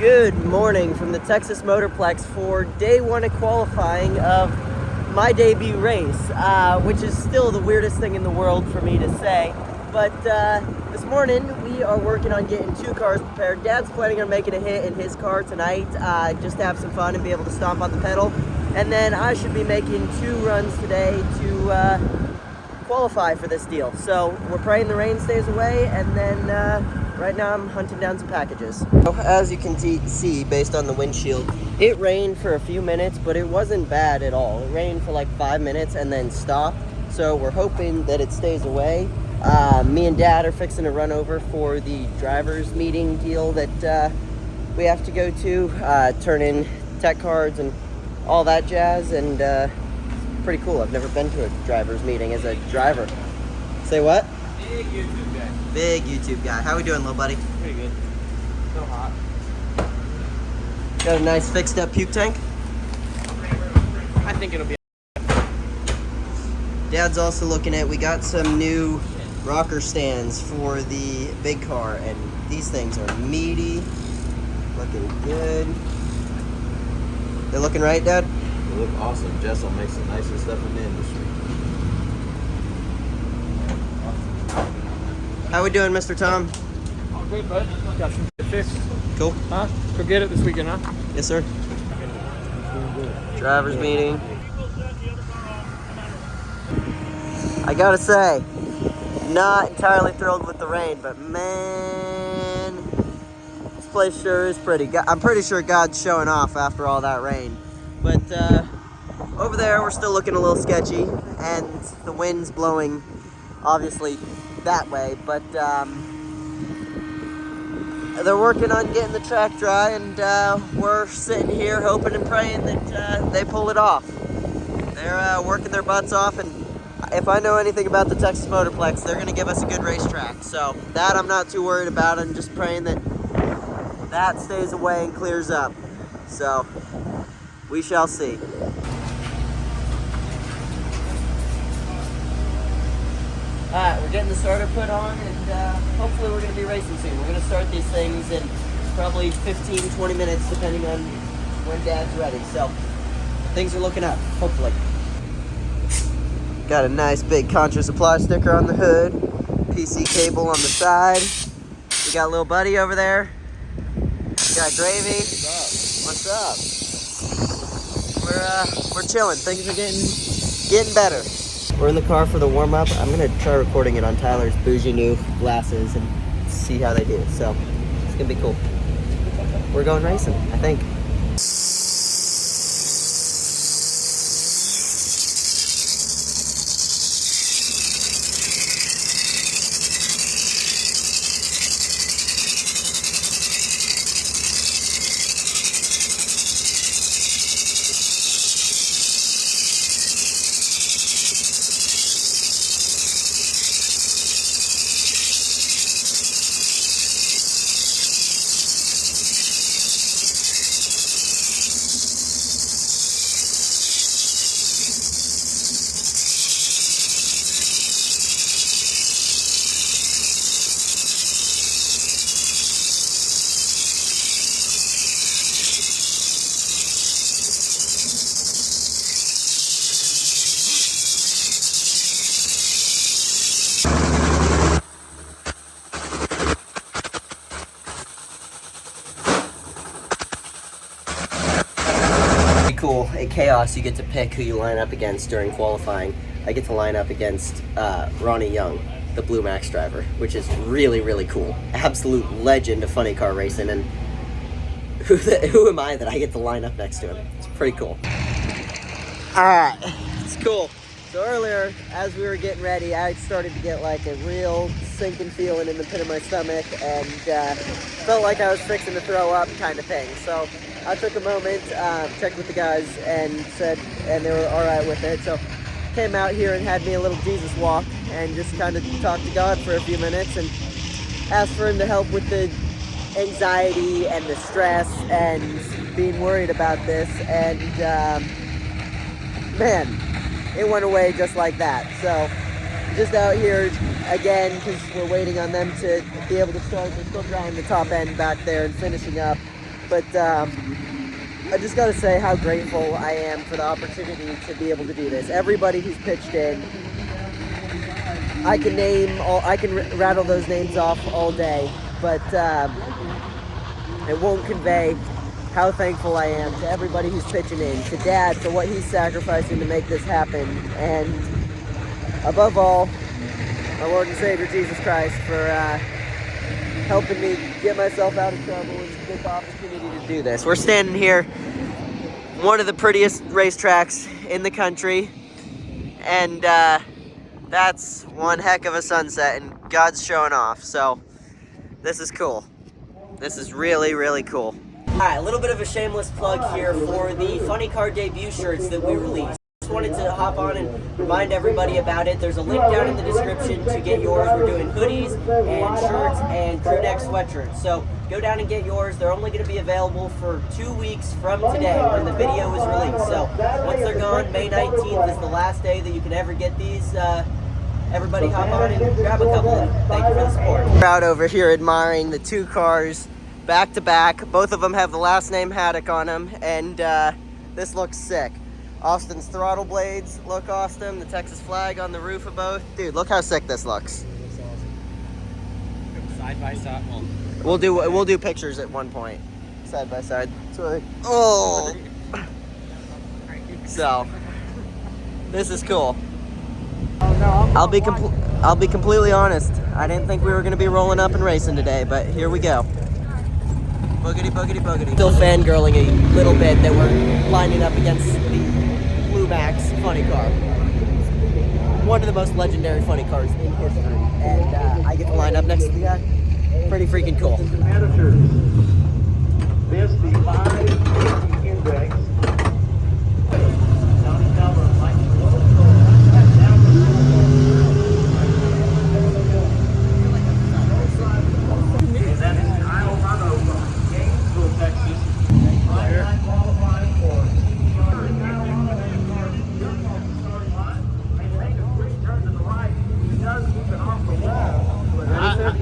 Good morning from the Texas Motorplex for day one of qualifying of my debut race, which is still the weirdest thing in the world for me to say. But this morning we are working on getting two cars prepared. Dad's planning on making a hit in his car tonight, just to have some fun and be able to stomp on the pedal. And then I should be making two runs today to qualify for this deal. So we're praying the rain stays away, and then right now I'm hunting down some packages. As you can see based on the windshield, it rained for a few minutes, but it wasn't bad at all. It rained for like 5 minutes and then stopped. So we're hoping that it stays away. Me and Dad are fixing to run over for the driver's meeting deal that we have to go to, turn in tech cards and all that jazz, and pretty cool. I've never been to a driver's meeting as a driver. Say what? Big YouTube guy. Big YouTube guy. How we doing, little buddy? Pretty good. So hot. Got a nice fixed up puke tank. I think it'll be. Dad's also looking at, we got some new rocker stands for the big car, and these things are meaty, looking good. They're looking right, Dad? They look awesome. Jessel makes the nicest stuff in the industry. How we doing, Mr. Tom? All good, bud. Got some shit fixed. Cool. Huh? Forget it this weekend, huh? Yes, sir. Driver's meeting. I gotta say, not entirely thrilled with the rain, but man, this place sure is pretty. I'm pretty sure God's showing off after all that rain. But over there, we're still looking a little sketchy, and the wind's blowing, obviously, that way. But they're working on getting the track dry, and we're sitting here hoping and praying that they pull it off. They're working their butts off, and if I know anything about the Texas Motorplex, they're going to give us a good racetrack. So that I'm not too worried about. I'm just praying that that stays away and clears up. So we shall see. Alright, we're getting the starter put on, and hopefully we're going to be racing soon. We're going to start these things in probably 15-20 minutes, depending on when Dad's ready. So things are looking up, hopefully. Got a nice big Contra Supply sticker on the hood, PC cable on the side. We got little buddy over there. Got Gravy. What's up? We're chilling. Things are getting better. We're in the car for the warm up. I'm gonna try recording it on Tyler's bougie new glasses and see how they do. So it's gonna be cool. We're going racing, I think. Cool. At Chaos, you get to pick who you line up against during qualifying. I get to line up against Ronnie Young, the Blue Max driver, which is really, really cool. Absolute legend of funny car racing, and who am I that I get to line up next to him? It's pretty cool. Alright, it's cool. So earlier, as we were getting ready, I started to get like a real sinking feeling in the pit of my stomach, and felt like I was fixing to throw up kind of thing. So I took a moment, checked with the guys, and they were all right with it. So came out here and had me a little Jesus walk, and just kind of talked to God for a few minutes and asked for him to help with the anxiety and the stress and being worried about this. And man, it went away just like that. So just out here again, because we're waiting on them to be able to start. They're still drying the top end back there and finishing up. But I just gotta say how grateful I am for the opportunity to be able to do this. Everybody who's pitched in, I can rattle those names off all day, but it won't convey how thankful I am to everybody who's pitching in, to Dad for what he's sacrificing to make this happen, and above all, my Lord and Savior Jesus Christ for helping me get myself out of trouble and get the opportunity to do this. We're standing here, one of the prettiest racetracks in the country, and that's one heck of a sunset, and God's showing off, so this is cool. This is really, really cool. Alright, a little bit of a shameless plug here for the Funny Car debut shirts that we released. Just wanted to hop on and remind everybody about it. There's a link down in the description to get yours. We're doing hoodies and shirts and crew neck sweatshirts. So go down and get yours. They're only going to be available for 2 weeks from today when the video is released. So once they're gone, May 19th is the last day that you can ever get these. Everybody hop on and grab a couple. Thank you for the support. Crowd over here admiring the two cars back to back. Both of them have the last name Haddock on them, and this looks sick. Austin's throttle blades look awesome. The Texas flag on the roof of both. Dude, look how sick this looks. Looks awesome. Side by side. We'll do pictures at one point, side by side. Oh, so this is cool. I'll be completely honest. I didn't think we were going to be rolling up and racing today, but here we go. Boogity, boogity, boogity. Still fangirling a little bit that we're lining up against the Blue Max funny car. One of the most legendary funny cars in history. And I get to line up next to the guy. Pretty freaking cool. This the 5 index.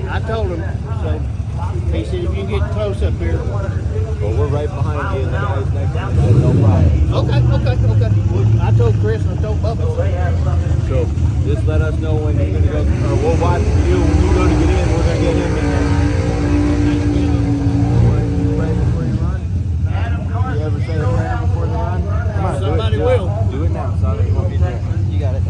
I told him, so he said if you can get close up here. Well, we're right behind you, and the guys next to you said no problem. Okay. Well, I told Chris and I told Bubba. So just let us know when you're going to go, or we'll watch for you. When you go to get in, we're going to get him in there. Right before you run? You ever say a prayer before they run? Come on, Somebody will. Do it now, son. You won't be there. You got it.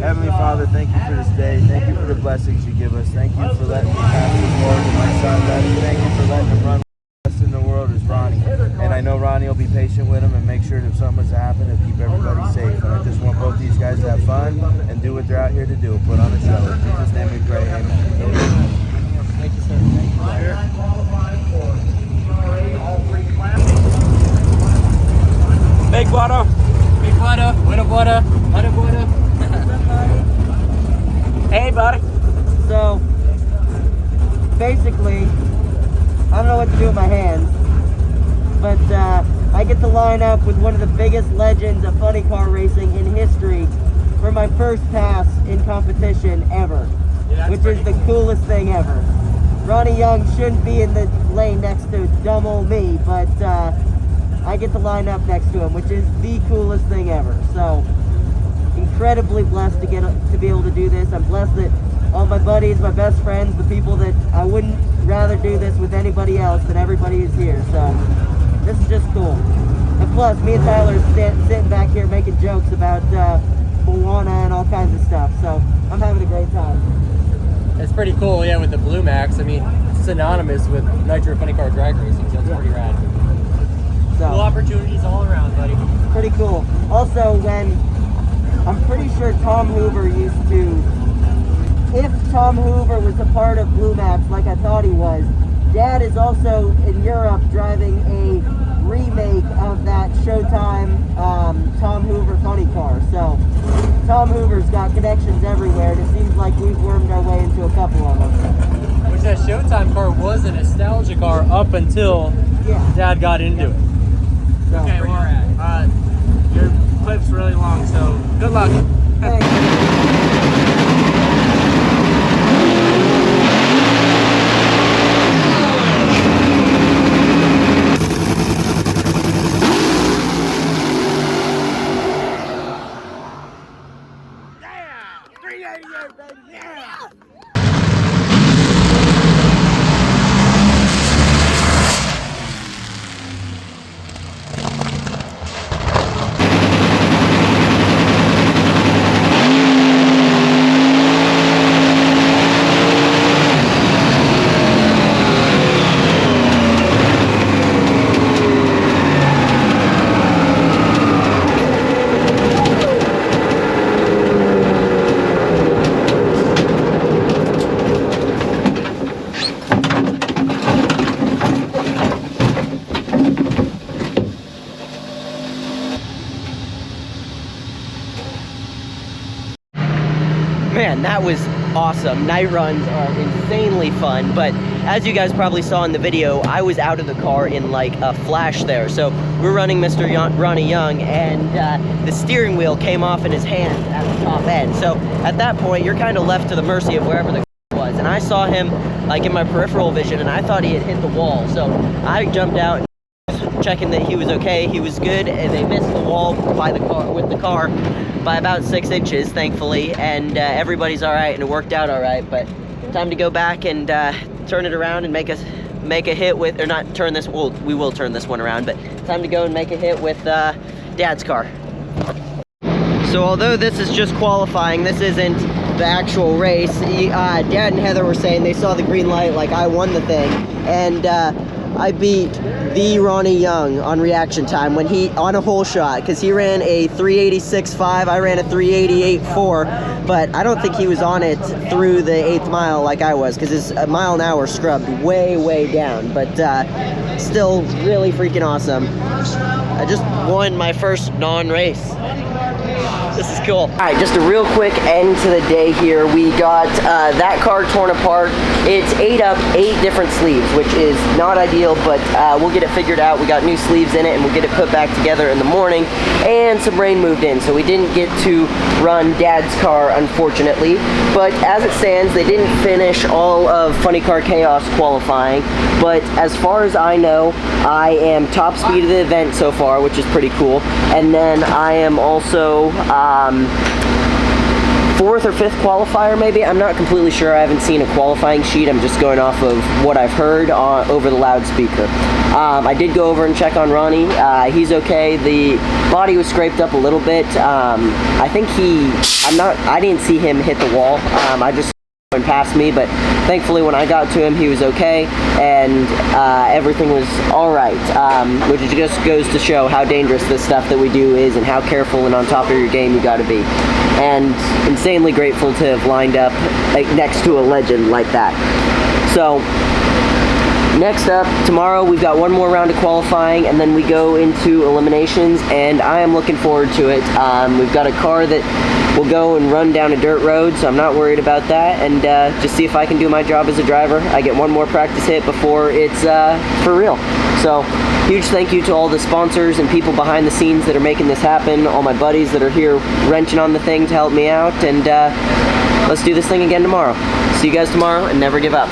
Heavenly Father, thank you for this day. Thank you for the blessings you give us. Thank you for letting me pass the Lord to my son. Thank you for letting him run. Best in the world is Ronnie. And I know Ronnie will be patient with him and make sure that if something was to happen, to keep everybody safe. And I just want both these guys to have fun and do what they're out here to do. Put on a show. In Jesus' name we pray. Amen. Thank you, sir. Thank you, sir. Big water. Big water. Buena water. Buena water. Hey, buddy. So, basically, I don't know what to do with my hands, but I get to line up with one of the biggest legends of funny car racing in history for my first pass in competition ever, which is the coolest thing ever. Ronnie Young shouldn't be in the lane next to dumb old me, but I get to line up next to him, which is the coolest thing ever. So, incredibly blessed to be able to do this. I'm blessed that all my buddies, my best friends, the people that I wouldn't rather do this with anybody else, that everybody is here. So this is just cool. And plus, me and Tyler are sitting back here making jokes about Moana and all kinds of stuff. So I'm having a great time. It's pretty cool, yeah, with the Blue Max. I mean, it's synonymous with Nitro Funny Car drag racing, so it's pretty rad. So, Cool opportunities all around, buddy. pretty cool. Also, I'm pretty sure Tom Hoover used to, if Tom Hoover was a part of Blue Max like I thought he was, Dad is also in Europe driving a remake of that Showtime Tom Hoover funny car. So Tom Hoover's got connections everywhere, and it seems like we've wormed our way into a couple of them. Which that Showtime car was a nostalgia car up until Dad got into it. So, Okay, well, your clip's really long, so good luck. thanks. and that was awesome. Night runs are insanely fun, but as you guys probably saw in the video, I was out of the car in like a flash there. So we're running Mr. Ronnie Young, and the steering wheel came off in his hand at the top end. So at that point, you're kind of left to the mercy of wherever the was. And I saw him like in my peripheral vision, and I thought he had hit the wall. So I jumped out, checking that he was okay. He was good, and they missed the wall by the car with the car by about 6 inches, thankfully, and everybody's all right, and it worked out all right. But time to go back and turn it around and make a hit with, or not turn this. Well, we will turn this one around, but time to go and make a hit with Dad's car. So although this is just qualifying, this isn't the actual race. Dad and Heather were saying they saw the green light, like I won the thing, and I beat the Ronnie Young on reaction time when he on a hole shot, because he ran a 386.5, I ran a 388.4, but I don't think he was on it through the 8th mile like I was, because his mile an hour scrubbed way down, but still really freaking awesome. I just won my first non-race. This is cool. All right, just a real quick end to the day here. We got that car torn apart. It's 8 different sleeves, which is not ideal, but we'll get it figured out. We got new sleeves in it, and we'll get it put back together in the morning. And some rain moved in, so we didn't get to run Dad's car, unfortunately. But as it stands, they didn't finish all of Funny Car Chaos qualifying. But as far as I know, I am top speed of the event so far, which is pretty cool. And then I am also 4th or 5th qualifier, maybe. I'm not completely sure. I haven't seen a qualifying sheet. I'm just going off of what I've heard over the loudspeaker. I did go over and check on Ronnie. He's okay. The body was scraped up a little bit. I think I didn't see him hit the wall. I just going past me, but thankfully when I got to him, he was okay, and everything was all right, which just goes to show how dangerous this stuff that we do is, and how careful and on top of your game you got to be. And insanely grateful to have lined up next to a legend like that. So next up, tomorrow we've got one more round of qualifying, and then we go into eliminations, and I am looking forward to it. We've got a car that will go and run down a dirt road, so I'm not worried about that, and just see if I can do my job as a driver. I get one more practice hit before it's for real. So huge thank you to all the sponsors and people behind the scenes that are making this happen, all my buddies that are here wrenching on the thing to help me out, and let's do this thing again tomorrow. See you guys tomorrow, and never give up.